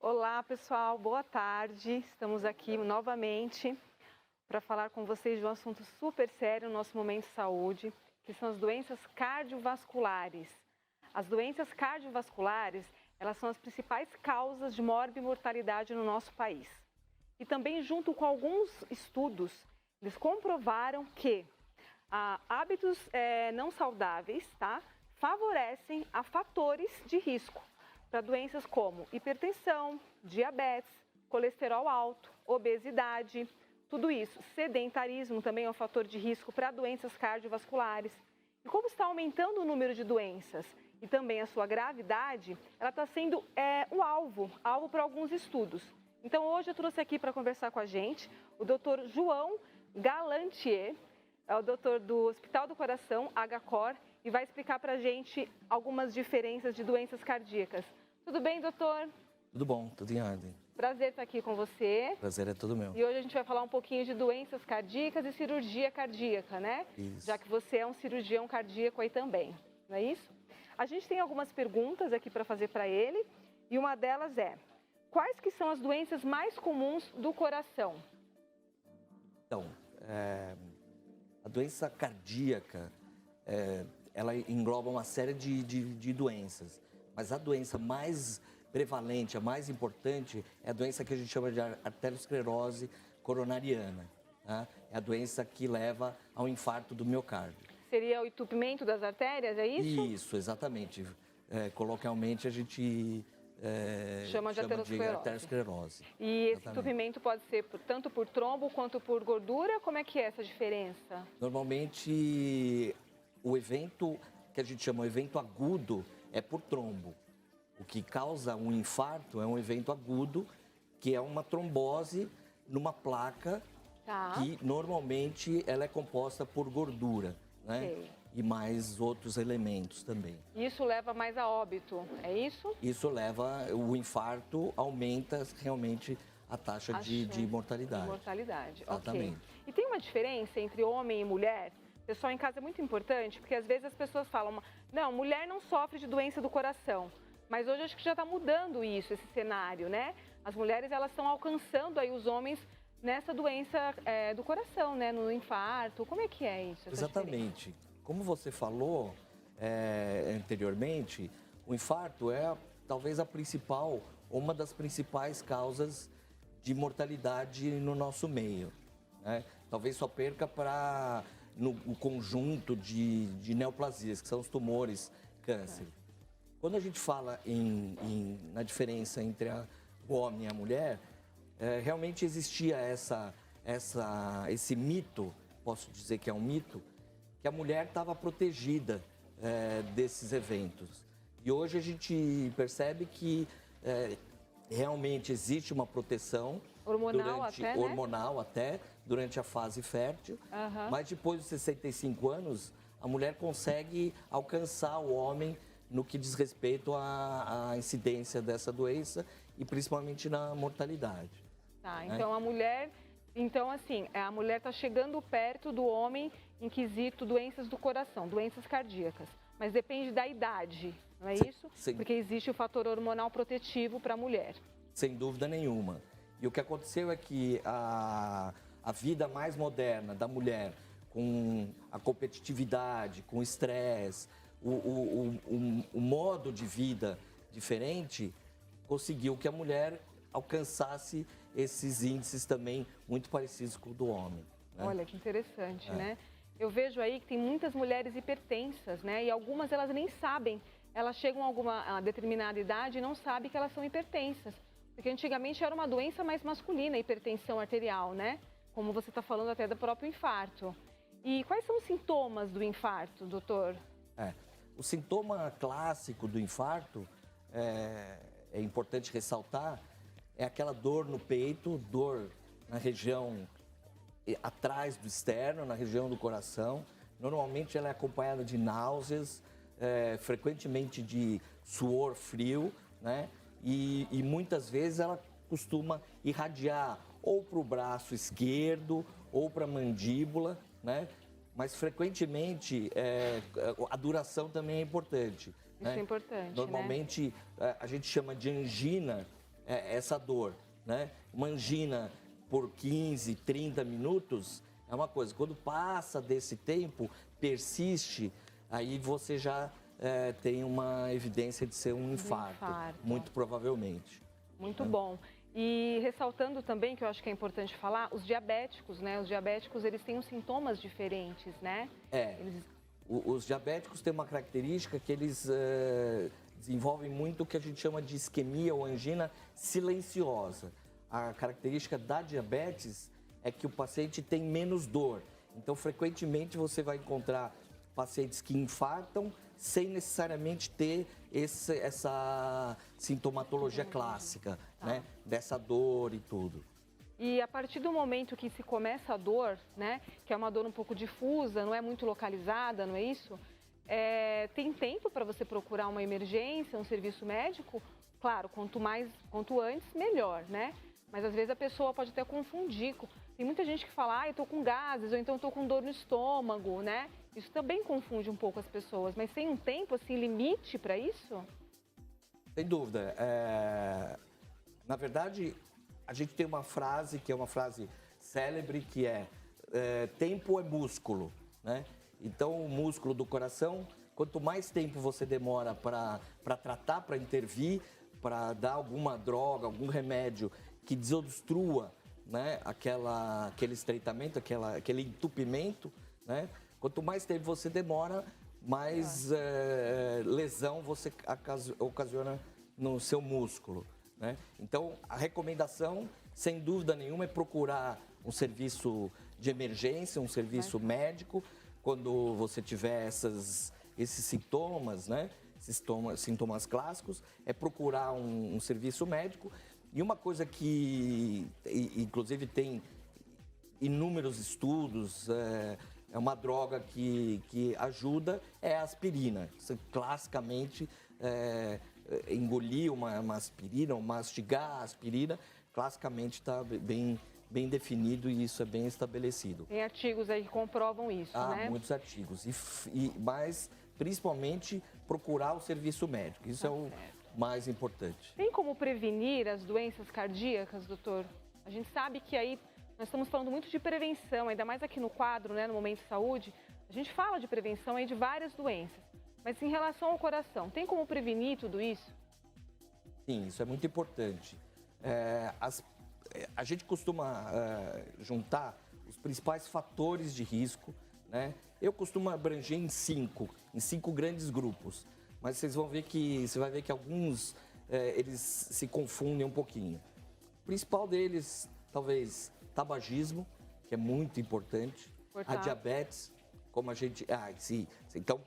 Olá, pessoal, boa tarde. Estamos aqui novamente para falar com vocês de um assunto super sério no nosso Momento Saúde, que são as doenças cardiovasculares. As doenças cardiovasculares, elas são as principais causas de morte e mortalidade no nosso país. E também, junto com alguns estudos, eles comprovaram que hábitos não saudáveis, favorecem a fatores de risco para doenças como hipertensão, diabetes, colesterol alto, obesidade, tudo isso. Sedentarismo também é um fator de risco para doenças cardiovasculares. E como está aumentando o número de doenças e também a sua gravidade, ela está sendo um alvo para alguns estudos. Então hoje eu trouxe aqui para conversar com a gente o Dr. João Galantier, é o doutor do Hospital do Coração, HCOR, e vai explicar para a gente algumas diferenças de doenças cardíacas. Tudo bem, doutor? Tudo bom, tudo em ordem. Prazer estar aqui com você. Prazer é todo meu. E hoje a gente vai falar um pouquinho de doenças cardíacas e cirurgia cardíaca, né? Isso. Já que você é um cirurgião cardíaco aí também, não é isso? A gente tem algumas perguntas aqui para fazer para ele, e uma delas é: quais que são as doenças mais comuns do coração? Então, a doença cardíaca, ela engloba uma série de doenças, mas a doença mais prevalente, a mais importante, é a doença que a gente chama de arteriosclerose coronariana. Tá? É a doença que leva ao infarto do miocárdio. Seria o entupimento das artérias, é isso? Isso, exatamente. Coloquialmente a gente chama de arteriosclerose. E esse entupimento pode ser tanto por trombo quanto por gordura? Como é que é essa diferença? Normalmente, o evento que a gente chama de evento agudo é por trombo. O que causa um infarto é um evento agudo, que é uma trombose numa placa que normalmente ela é composta por gordura, né? Sei. E mais outros elementos também. Isso leva mais a óbito, é isso? Isso leva, o infarto aumenta realmente a taxa de mortalidade. Mortalidade, Exatamente. ok. E tem uma diferença entre homem e mulher? Pessoal, em casa é muito importante, porque às vezes as pessoas falam, não, mulher não sofre de doença do coração. Mas hoje acho que já está mudando isso, esse cenário, né? As mulheres, elas estão alcançando aí os homens nessa doença do coração, né? No infarto. Como é que é isso? Exatamente. Como você falou anteriormente, o infarto é talvez a principal, uma das principais causas de mortalidade no nosso meio, né? Talvez só perca para no conjunto de neoplasias, que são os tumores, câncer. Quando a gente fala na diferença entre o homem e a mulher, realmente existia esse mito, posso dizer que é um mito, que a mulher estava protegida desses eventos. E hoje a gente percebe que realmente existe uma proteção hormonal até durante a fase fértil, mas depois dos 65 anos, a mulher consegue alcançar o homem no que diz respeito à incidência dessa doença e principalmente na mortalidade. Tá, então a mulher está chegando perto do homem em quesito doenças do coração, doenças cardíacas, mas depende da idade, não é isso? Sim. Porque existe o fator hormonal protetivo para a mulher. Sem dúvida nenhuma. E o que aconteceu é que a vida mais moderna da mulher, com a competitividade, com o estresse, o modo de vida diferente, conseguiu que a mulher alcançasse esses índices também muito parecidos com o do homem, né? Olha, que interessante, né? Eu vejo aí que tem muitas mulheres hipertensas, né? E algumas elas nem sabem, elas chegam a alguma determinada idade e não sabem que elas são hipertensas. Porque antigamente era uma doença mais masculina, a hipertensão arterial, né? Como você está falando até do próprio infarto. E quais são os sintomas do infarto, doutor? O sintoma clássico do infarto, é importante ressaltar, é aquela dor no peito, dor na região atrás do externo, na região do coração. Normalmente ela é acompanhada de náuseas, frequentemente de suor frio, né? E muitas vezes ela costuma irradiar ou para o braço esquerdo ou para a mandíbula, né? Mas frequentemente a duração também é importante. Isso é importante, Normalmente a gente chama de angina essa dor, né? Uma angina por 15, 30 minutos é uma coisa. Quando passa desse tempo, persiste, aí você já tem uma evidência de ser um infarto, muito provavelmente. Muito bom. E ressaltando também, que eu acho que é importante falar, os diabéticos, né? Os diabéticos, eles têm uns sintomas diferentes, né? Os diabéticos têm uma característica que eles desenvolvem muito o que a gente chama de isquemia ou angina silenciosa. A característica da diabetes é que o paciente tem menos dor. Então, frequentemente, você vai encontrar pacientes que infartam sem necessariamente ter essa sintomatologia clássica, né? Dessa dor e tudo. E a partir do momento que se começa a dor, né? Que é uma dor um pouco difusa, não é muito localizada, não é isso? Tem tempo para você procurar uma emergência, um serviço médico? Claro, quanto antes, melhor, né? Mas às vezes a pessoa pode até confundir. Tem muita gente que fala, eu tô com gases, ou então tô com dor no estômago, né? Isso também confunde um pouco as pessoas, mas tem um tempo, assim, limite para isso? Sem dúvida. Na verdade, a gente tem uma frase que é uma frase célebre, que tempo é músculo, né? Então, o músculo do coração, quanto mais tempo você demora para tratar, para intervir, para dar alguma droga, algum remédio que desobstrua, né, aquele estreitamento, aquele entupimento, né? Quanto mais tempo você demora, mais lesão você ocasiona no seu músculo, né? Então, a recomendação, sem dúvida nenhuma, é procurar um serviço de emergência, um serviço médico, quando você tiver esses sintomas, né? Esses sintomas clássicos, é procurar um serviço médico. E uma coisa que, inclusive, tem inúmeros estudos, é uma droga que ajuda, é a aspirina. Você, classicamente, engolir uma aspirina, ou mastigar a aspirina, classicamente está bem definido e isso é bem estabelecido. Tem artigos aí que comprovam isso, né? Muitos artigos. Mas, principalmente, procurar o serviço médico. Isso é o mais importante. Tem como prevenir as doenças cardíacas, doutor? A gente sabe que aí nós estamos falando muito de prevenção, ainda mais aqui no quadro, né, no Momento Saúde, a gente fala de prevenção aí de várias doenças. Mas em relação ao coração, tem como prevenir tudo isso? Sim, isso é muito importante. A gente costuma juntar os principais fatores de risco, né? Eu costumo abranger em cinco grandes grupos, mas você vai ver que alguns eles se confundem um pouquinho. O principal deles, talvez, tabagismo, que é muito importante, a diabetes, como a gente... Então,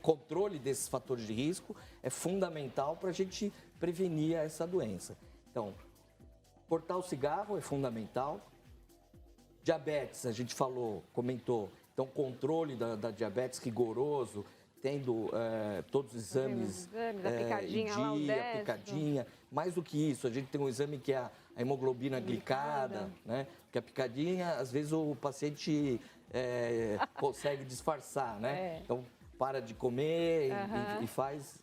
controle desses fatores de risco é fundamental para a gente prevenir essa doença. Então, cortar o cigarro é fundamental. Diabetes, a gente comentou, então controle da diabetes rigoroso, tendo todos os exames em dia, picadinha. Mais do que isso, a gente tem um exame que é a hemoglobina glicada, né? Porque a picadinha, às vezes o paciente consegue disfarçar, né? Então, para de comer e faz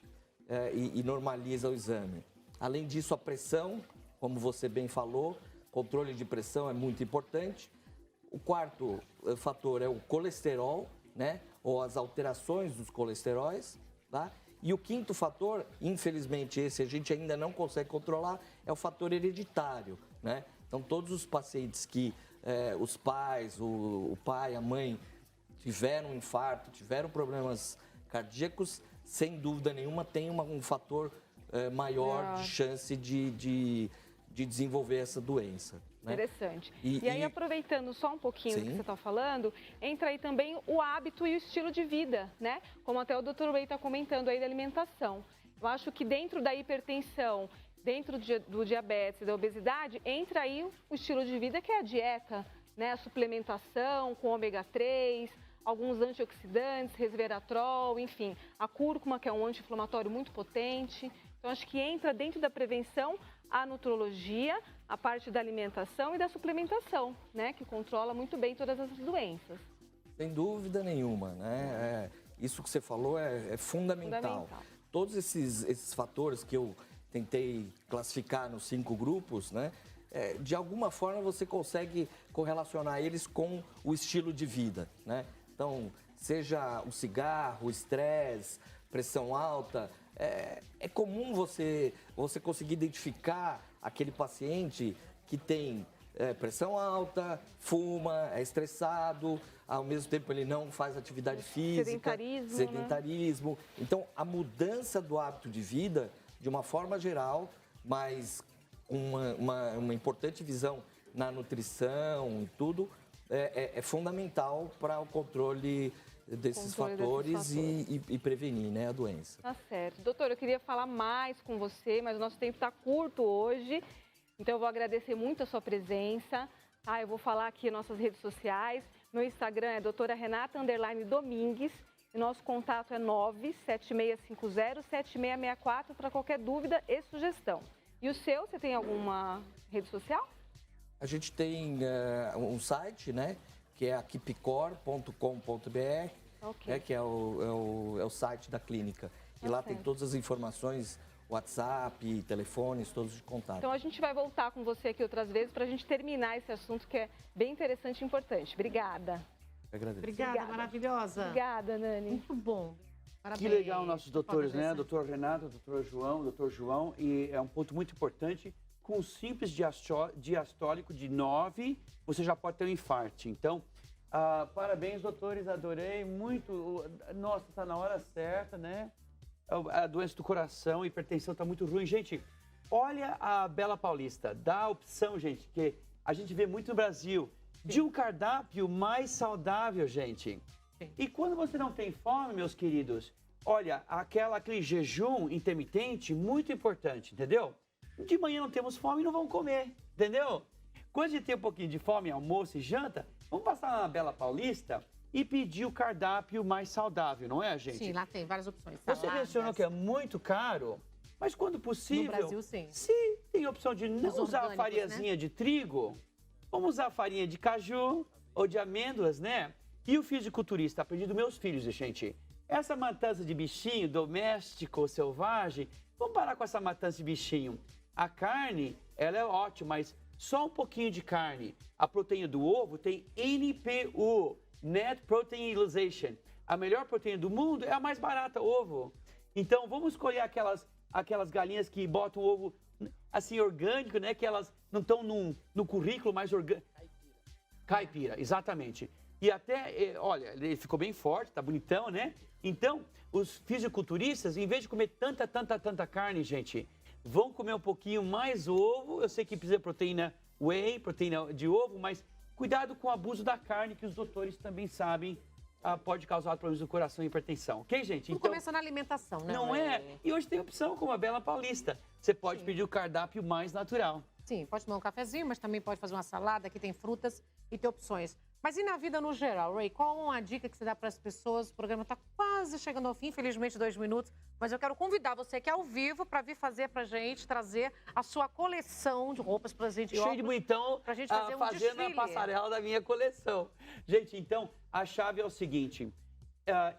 e normaliza o exame. Além disso, a pressão, como você bem falou, controle de pressão é muito importante. O quarto fator é o colesterol, né? Ou as alterações dos colesteróis, tá? E o quinto fator, infelizmente esse a gente ainda não consegue controlar, é o fator hereditário, né? Então todos os pacientes que os pais, o pai, a mãe tiveram um infarto, tiveram problemas cardíacos, sem dúvida nenhuma tem um fator maior de chance de desenvolver essa doença. Né? Interessante. E aí, aproveitando só um pouquinho do que você está falando, entra aí também o hábito e o estilo de vida, né? Como até o Dr. Way está comentando aí da alimentação. Eu acho que dentro da hipertensão, dentro do diabetes e da obesidade, entra aí o estilo de vida que é a dieta, né? A suplementação com ômega 3, alguns antioxidantes, resveratrol, enfim, a cúrcuma, que é um anti-inflamatório muito potente. Então, acho que entra dentro da prevenção a nutrologia, a parte da alimentação e da suplementação, né? Que controla muito bem todas as doenças. Sem dúvida nenhuma, né? Isso que você falou é fundamental. Todos esses fatores que eu tentei classificar nos 5 grupos, né? De alguma forma você consegue correlacionar eles com o estilo de vida, né? Então, seja o cigarro, o estresse, pressão alta, é comum você conseguir identificar aquele paciente que tem pressão alta, fuma, é estressado, ao mesmo tempo ele não faz atividade física, sedentarismo. Né? Então, a mudança do hábito de vida, de uma forma geral, mas uma importante visão na nutrição e tudo, é fundamental para o controle desses fatores e prevenir, né, a doença. Tá certo. Doutor, eu queria falar mais com você, mas o nosso tempo está curto hoje, então eu vou agradecer muito a sua presença. Tá? Eu vou falar aqui nas nossas redes sociais. Meu Instagram é doutora_Renata_Domingues e nosso contato é 976507664 para qualquer dúvida e sugestão. E o seu, você tem alguma rede social? A gente tem um site, né, que é aquipicor.com.br, okay. Que é o site da clínica. E lá tem todas as informações, WhatsApp, telefones, todos de contato. Então a gente vai voltar com você aqui outras vezes para a gente terminar esse assunto que é bem interessante e importante. Obrigada. Agradeço. Obrigada, maravilhosa. Obrigada, Nani. Muito bom. Parabéns. Que legal nossos doutores, né? Doutor Renato, doutor João, e é um ponto muito importante. Com um simples diastólico de 9, você já pode ter um infarto. Então, parabéns, doutores, adorei muito. Nossa, está na hora certa, né? A doença do coração, a hipertensão está muito ruim. Gente, olha a Bela Paulista, dá a opção, gente, que a gente vê muito no Brasil, de um cardápio mais saudável, gente. Sim. E quando você não tem fome, meus queridos, olha, aquele jejum intermitente, muito importante, entendeu? De manhã não temos fome e não vamos comer, entendeu? Quando a gente tem um pouquinho de fome, almoço e janta, vamos passar lá na Bela Paulista e pedir o cardápio mais saudável, não é, gente? Sim, lá tem várias opções. Você mencionou que é muito caro, mas quando possível... No Brasil, sim. Se tem a opção de não usar a farinhazinha de trigo, vamos usar a farinha de caju ou de amêndoas, né? E o fisiculturista, aprendi dos meus filhos, gente. Essa matança de bichinho doméstico ou selvagem, vamos parar com essa matança de bichinho. A carne, ela é ótima, mas só um pouquinho de carne. A proteína do ovo tem NPU, Net Protein Utilization. A melhor proteína do mundo é a mais barata, ovo. Então, vamos escolher aquelas galinhas que botam o ovo assim orgânico, né? Que elas não estão no currículo mais orgânico. Caipira, exatamente. E até, olha, ele ficou bem forte, tá bonitão, né? Então, os fisiculturistas, em vez de comer tanta carne, gente, vão comer um pouquinho mais ovo. Eu sei que precisa de proteína whey, proteína de ovo, mas cuidado com o abuso da carne, que os doutores também sabem, pode causar problemas do coração e hipertensão. Ok, gente? Tudo começa na alimentação, né? Não é? E hoje tem opção como a Bela Paulista. Você pode pedir o cardápio mais natural. Sim, pode tomar um cafezinho, mas também pode fazer uma salada, que tem frutas e tem opções. Mas e na vida no geral, Ray? Qual uma dica que você dá para as pessoas? O programa está quase chegando ao fim, infelizmente 2 minutos. Mas eu quero convidar você que é ao vivo para vir fazer para a gente, trazer a sua coleção de roupas para a gente. Cheio de bonitão, para a gente fazer fazendo a passarela da minha coleção. Gente, então, a chave é o seguinte.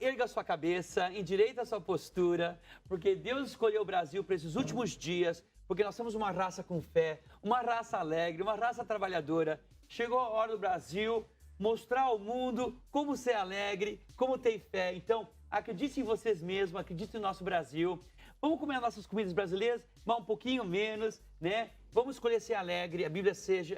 Erga a sua cabeça, endireita a sua postura, porque Deus escolheu o Brasil para esses últimos dias, porque nós somos uma raça com fé, uma raça alegre, uma raça trabalhadora. Chegou a hora do Brasil mostrar ao mundo como ser alegre, como ter fé. Então, acredite em vocês mesmos, acredite no nosso Brasil. Vamos comer nossas comidas brasileiras, mas um pouquinho menos, né? Vamos escolher ser alegre. A Bíblia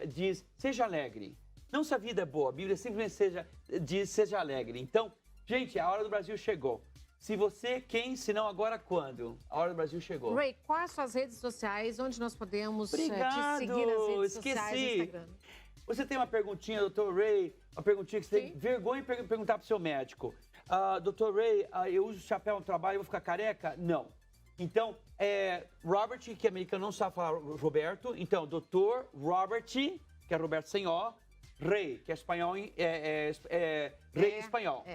diz, seja alegre. Não se a vida é boa, a Bíblia simplesmente diz, seja alegre. Então, gente, a hora do Brasil chegou. Se você, quem, se não agora, quando? A hora do Brasil chegou. Ray, quais suas redes sociais, onde nós podemos te seguir nas redes sociais, Instagram? Você tem uma perguntinha, doutor Ray, uma perguntinha que você tem vergonha de perguntar para o seu médico. Doutor Ray, eu uso chapéu no trabalho e vou ficar careca? Não. Então, Robert, que é americano, não sabe falar Roberto. Então, doutor Robert, que é Roberto sem O, Ray, que é espanhol, Ray espanhol.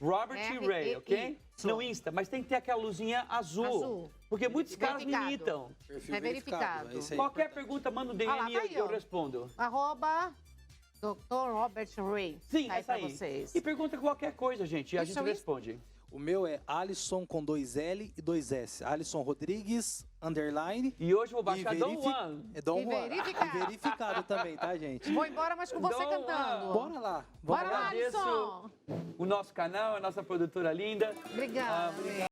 Robert Ray, ok? No Insta, mas tem que ter aquela luzinha azul. Porque muitos caras me imitam. É verificado. Qualquer pergunta, manda um DM e eu respondo. @Dr. Robert Ray. Sim, essa aí. Vocês. E pergunta qualquer coisa, gente, e a gente responde. O meu é Alisson com 2L e 2S. Alisson Rodrigues, underline. E hoje eu vou baixar E Dom Juan. É Dom E Juan. verificado. E verificado também, tá, gente? Vou embora, mas com você Dom cantando. Bora lá. Bora lá, Agradeço Alisson. o nosso canal, a nossa produtora linda. Obrigada. Obrigado.